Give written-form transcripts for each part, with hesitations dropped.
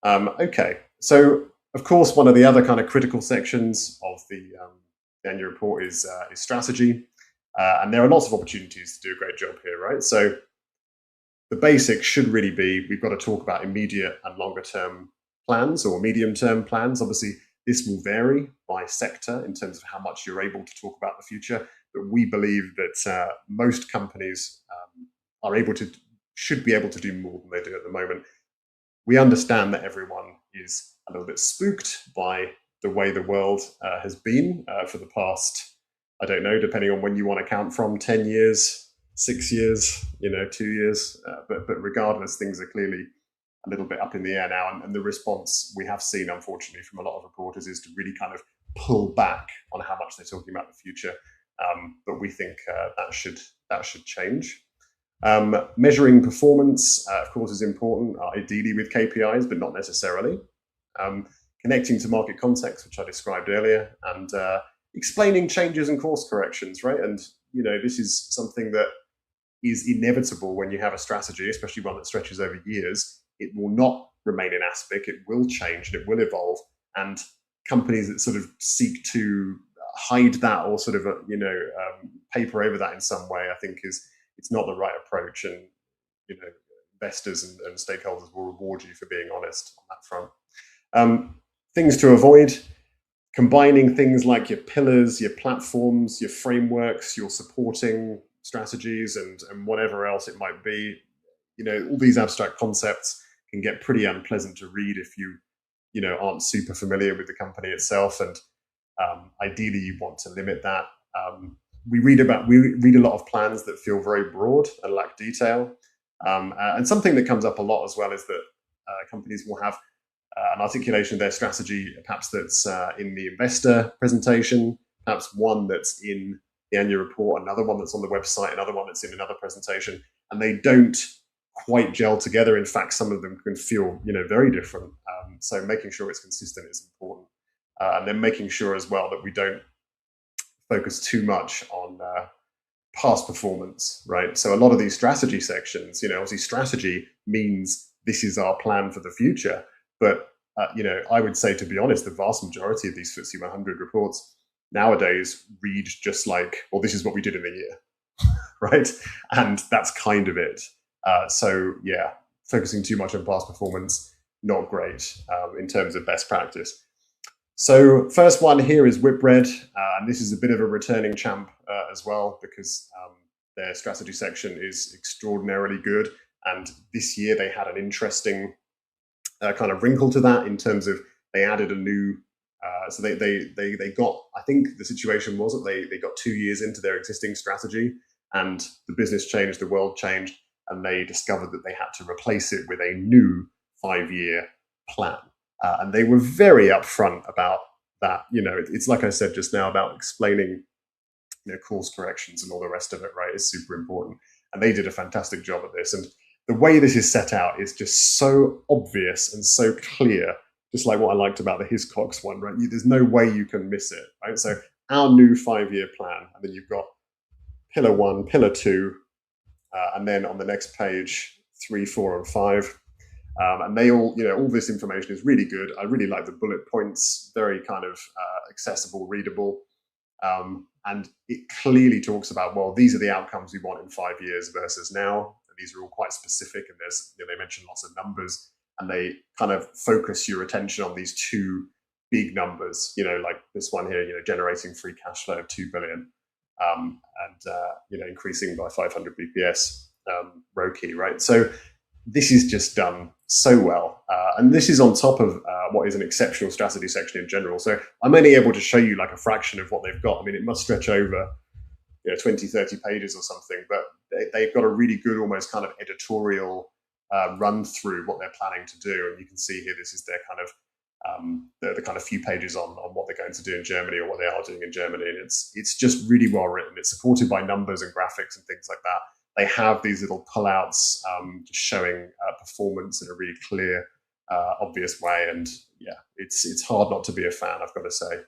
Okay, so of course, one of the other kind of critical sections of the annual report is strategy, and there are lots of opportunities to do a great job here, right? So the basics should really be we've got to talk about immediate and longer term plans or medium term plans. Obviously, this will vary by sector in terms of how much you're able to talk about the future, but we believe that most companies are able to should be able to do more than they do at the moment. We understand that everyone is a little bit spooked by the way the world has been for the past, I don't know, depending on when you want to count from, 10 years, 6 years, 2 years. But regardless, things are clearly a little bit up in the air now. And the response we have seen, unfortunately, from a lot of reporters is to really kind of pull back on how much they're talking about the future. But we think that should change. Measuring performance, of course, is important, ideally with KPIs, but not necessarily. Connecting to market context, which I described earlier, and explaining changes and course corrections, right? And, this is something that is inevitable when you have a strategy, especially one that stretches over years. It will not remain in aspic, it will change and it will evolve. And companies that sort of seek to hide that or sort of, paper over that in some way, I think it's not the right approach, and investors and stakeholders will reward you for being honest on that front. Things to avoid: combining things like your pillars, your platforms, your frameworks, your supporting strategies, and whatever else it might be. All these abstract concepts can get pretty unpleasant to read if you aren't super familiar with the company itself, and ideally you want to limit that. We read a lot of plans that feel very broad and lack detail. And something that comes up a lot as well is that companies will have an articulation of their strategy, perhaps that's in the investor presentation, perhaps one that's in the annual report, another one that's on the website, another one that's in another presentation, and they don't quite gel together. In fact, some of them can feel very different. So making sure it's consistent is important, and then making sure as well that we don't focus too much on past performance, right? So a lot of these strategy sections, obviously strategy means this is our plan for the future. But, I would say, to be honest, the vast majority of these FTSE 100 reports nowadays read just like, well, this is what we did in the year, right? And that's kind of it. So yeah, focusing too much on past performance, not great in terms of best practice. So first one here is Whitbread, and this is a bit of a returning champ as well, because their strategy section is extraordinarily good. And this year they had an interesting kind of wrinkle to that in terms of they added a new, so they got, I think the situation was that they got 2 years into their existing strategy, and the business changed, the world changed, and they discovered that they had to replace it with a new 5-year plan. And they were very upfront about that. It's like I said just now about explaining, course corrections and all the rest of it, right? Is super important. And they did a fantastic job at this. And the way this is set out is just so obvious and so clear, just like what I liked about the Hiscox one, right? There's no way you can miss it, right? So our new 5-year plan, and then you've got pillar 1, pillar 2, and then on the next page, 3, 4, and 5. And they all, all this information is really good. I really like the bullet points, very kind of accessible, readable. And it clearly talks about, well, these are the outcomes we want in 5 years versus now. And these are all quite specific. And there's, they mention lots of numbers, and they kind of focus your attention on these two big numbers, like this one here, generating free cash flow of 2 billion, and, increasing by 500 BPS, ROCE, right? So this is just done so well. And this is on top of what is an exceptional strategy section in general. So I'm only able to show you like a fraction of what they've got. I mean, it must stretch over 20, 30 pages or something, but they've got a really good, almost kind of editorial run through what they're planning to do. And you can see here, this is their kind of, the kind of few pages on what they're going to do in Germany, or what they are doing in Germany. And it's just really well written. It's supported by numbers and graphics and things like that. They have these little pullouts just showing performance in a really clear, obvious way. And yeah, it's hard not to be a fan, I've got to say.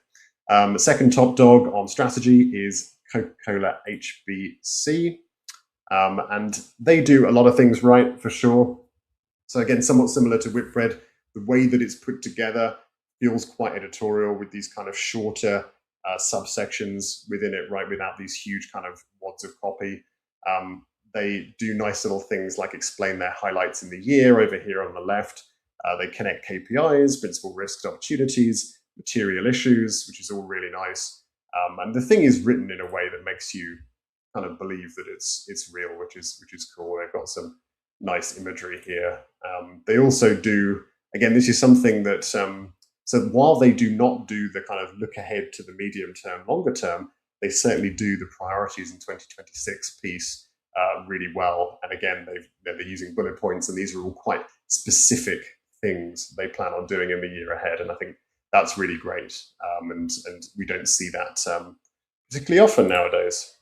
The second top dog on strategy is Coca-Cola HBC. And they do a lot of things right, for sure. So again, somewhat similar to Whitbread, the way that it's put together feels quite editorial with these kind of shorter subsections within it, right, without these huge kind of wads of copy. They do nice little things like explain their highlights in the year over here on the left. They connect KPIs, principal risks, opportunities, material issues, which is all really nice. And the thing is written in a way that makes you kind of believe that it's real, which is cool. They've got some nice imagery here. They also do, again, this is something that so while they do not do the kind of look ahead to the medium term, longer term, they certainly do the priorities in 2026 piece really well. And again, they're using bullet points, and these are all quite specific things they plan on doing in the year ahead. And I think that's really great. And we don't see that particularly often nowadays.